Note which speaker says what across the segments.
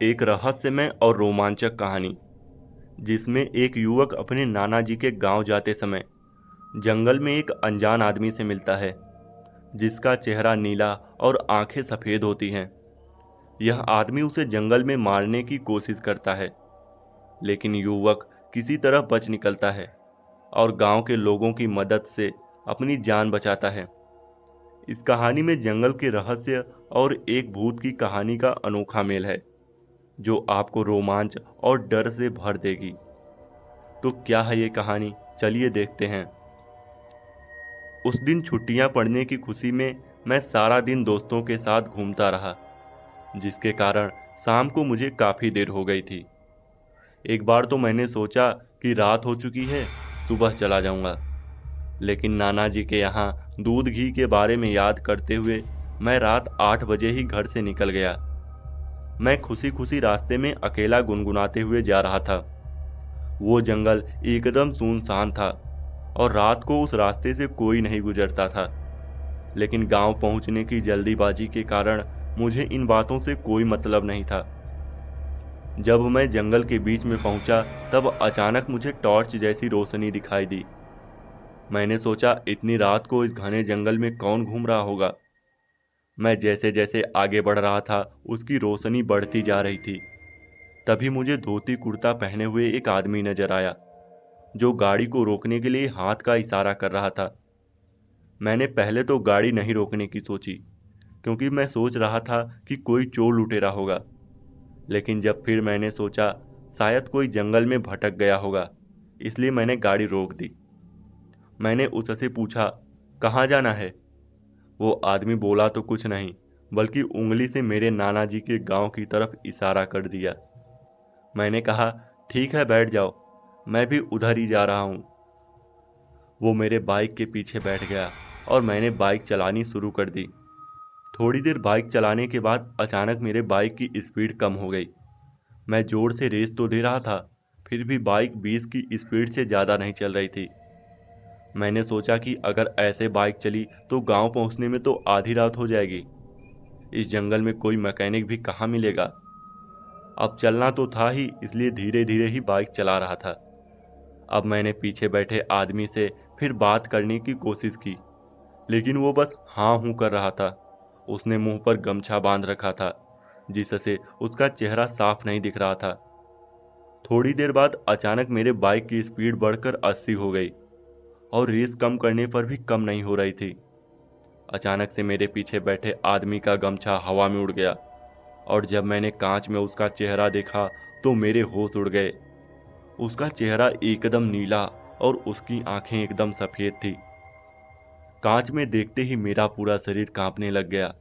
Speaker 1: एक रहस्यमय और रोमांचक कहानी जिसमें एक युवक अपने नाना जी के गांव जाते समय जंगल में एक अनजान आदमी से मिलता है जिसका चेहरा नीला और आंखें सफ़ेद होती हैं। यह आदमी उसे जंगल में मारने की कोशिश करता है, लेकिन युवक किसी तरह बच निकलता है और गांव के लोगों की मदद से अपनी जान बचाता है। इस कहानी में जंगल के रहस्य और एक भूत की कहानी का अनोखा मेल है जो आपको रोमांच और डर से भर देगी। तो क्या है ये कहानी, चलिए देखते हैं। उस दिन छुट्टियां पड़ने की खुशी में मैं सारा दिन दोस्तों के साथ घूमता रहा, जिसके कारण शाम को मुझे काफ़ी देर हो गई थी। एक बार तो मैंने सोचा कि रात हो चुकी है, सुबह चला जाऊंगा, लेकिन नाना जी के यहाँ दूध घी के बारे में याद करते हुए मैं रात 8 बजे ही घर से निकल गया। मैं खुशी खुशी रास्ते में अकेला गुनगुनाते हुए जा रहा था। वो जंगल एकदम सुनसान था और रात को उस रास्ते से कोई नहीं गुजरता था, लेकिन गांव पहुंचने की जल्दीबाजी के कारण मुझे इन बातों से कोई मतलब नहीं था। जब मैं जंगल के बीच में पहुंचा तब अचानक मुझे टॉर्च जैसी रोशनी दिखाई दी। मैंने सोचा इतनी रात को इस घने जंगल में कौन घूम रहा होगा। मैं जैसे जैसे आगे बढ़ रहा था उसकी रोशनी बढ़ती जा रही थी। तभी मुझे धोती कुर्ता पहने हुए एक आदमी नजर आया जो गाड़ी को रोकने के लिए हाथ का इशारा कर रहा था। मैंने पहले तो गाड़ी नहीं रोकने की सोची, क्योंकि मैं सोच रहा था कि कोई चोर लुटेरा होगा, लेकिन जब फिर मैंने सोचा शायद कोई जंगल में भटक गया होगा, इसलिए मैंने गाड़ी रोक दी। मैंने उससे पूछा, कहाँ जाना है? वो आदमी बोला तो कुछ नहीं, बल्कि उंगली से मेरे नाना जी के गांव की तरफ इशारा कर दिया। मैंने कहा, ठीक है बैठ जाओ, मैं भी उधर ही जा रहा हूँ। वो मेरे बाइक के पीछे बैठ गया और मैंने बाइक चलानी शुरू कर दी। थोड़ी देर बाइक चलाने के बाद अचानक मेरे बाइक की स्पीड कम हो गई। मैं जोर से रेस तो दे रहा था, फिर भी बाइक 20 की स्पीड से ज़्यादा नहीं चल रही थी। मैंने सोचा कि अगर ऐसे बाइक चली तो गांव पहुंचने में तो आधी रात हो जाएगी। इस जंगल में कोई मैकेनिक भी कहाँ मिलेगा। अब चलना तो था ही, इसलिए धीरे धीरे ही बाइक चला रहा था। अब मैंने पीछे बैठे आदमी से फिर बात करने की कोशिश की, लेकिन वो बस हाँ हूँ कर रहा था। उसने मुंह पर गमछा बांध रखा था, जिससे उसका चेहरा साफ नहीं दिख रहा था। थोड़ी देर बाद अचानक मेरे बाइक की स्पीड बढ़कर 80 हो गई और रेस कम करने पर भी कम नहीं हो रही थी। अचानक से मेरे पीछे बैठे आदमी का गमछा हवा में उड़ गया और जब मैंने कांच में उसका चेहरा देखा तो मेरे होश उड़ गए। उसका चेहरा एकदम नीला और उसकी आंखें एकदम सफ़ेद थी। कांच में देखते ही मेरा पूरा शरीर कांपने लग गया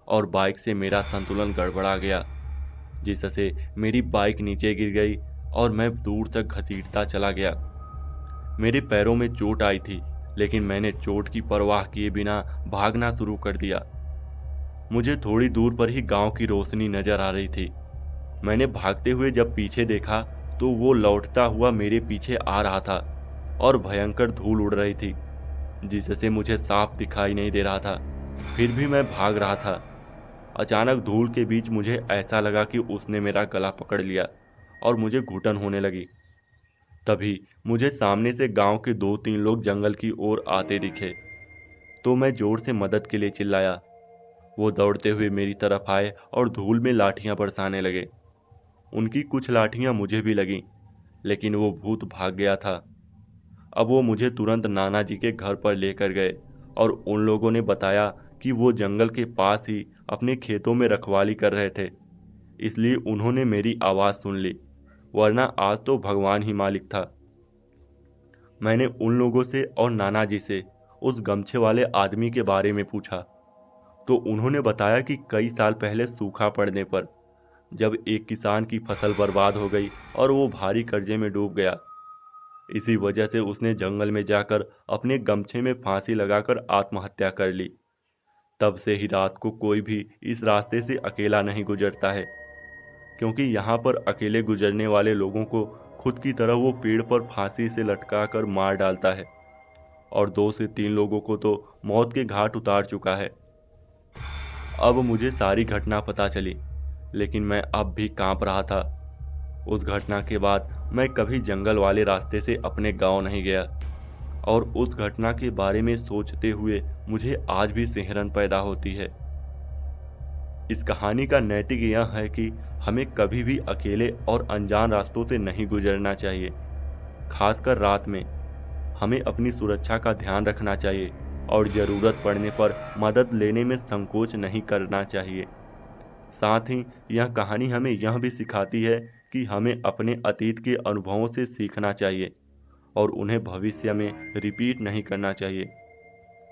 Speaker 1: और बाइक से मेरा संतुलन गड़बड़ा गया, जिससे मेरी बाइक नीचे गिर गई और मैं दूर तक घसीटता चला गया। मेरे पैरों में चोट आई थी, लेकिन मैंने चोट की परवाह किए बिना भागना शुरू कर दिया। मुझे थोड़ी दूर पर ही गांव की रोशनी नजर आ रही थी। मैंने भागते हुए जब पीछे देखा तो वो लौटता हुआ मेरे पीछे आ रहा था और भयंकर धूल उड़ रही थी, जिससे मुझे साफ दिखाई नहीं दे रहा था। फिर भी मैं भाग रहा था। अचानक धूल के बीच मुझे ऐसा लगा कि उसने मेरा गला पकड़ लिया और मुझे घुटन होने लगी। तभी मुझे सामने से गांव के 2-3 लोग जंगल की ओर आते दिखे, तो मैं जोर से मदद के लिए चिल्लाया। वो दौड़ते हुए मेरी तरफ आए और धूल में लाठियां बरसाने लगे। उनकी कुछ लाठियां मुझे भी लगीं, लेकिन वो भूत भाग गया था। अब वो मुझे तुरंत नाना जी के घर पर लेकर गए और उन लोगों ने बताया कि वो जंगल के पास ही अपने खेतों में रखवाली कर रहे थे, इसलिए उन्होंने मेरी आवाज़ सुन ली, वरना आज तो भगवान ही मालिक था। मैंने उन लोगों से और नाना जी से उस गमछे वाले आदमी के बारे में पूछा, तो उन्होंने बताया कि कई साल पहले सूखा पड़ने पर जब एक किसान की फसल बर्बाद हो गई और वो भारी कर्जे में डूब गया, इसी वजह से उसने जंगल में जाकर अपने गमछे में फांसी लगाकर आत्महत्या कर ली। तब से ही रात को कोई भी इस रास्ते से अकेला नहीं गुजरता है, क्योंकि यहाँ पर अकेले गुजरने वाले लोगों को खुद की तरह वो पेड़ पर फांसी से लटका कर मार डालता है और 2 से 3 लोगों को तो मौत के घाट उतार चुका है। अब मुझे सारी घटना पता चली, लेकिन मैं अब भी कांप रहा था। उस घटना के बाद मैं कभी जंगल वाले रास्ते से अपने गांव नहीं गया, और उस घटना के बारे में सोचते हुए मुझे आज भी सिहरन पैदा होती है। इस कहानी का नैतिक यह है कि हमें कभी भी अकेले और अनजान रास्तों से नहीं गुजरना चाहिए। खासकर रात में हमें अपनी सुरक्षा का ध्यान रखना चाहिए और ज़रूरत पड़ने पर मदद लेने में संकोच नहीं करना चाहिए। साथ ही यह कहानी हमें यह भी सिखाती है कि हमें अपने अतीत के अनुभवों से सीखना चाहिए और उन्हें भविष्य में रिपीट नहीं करना चाहिए।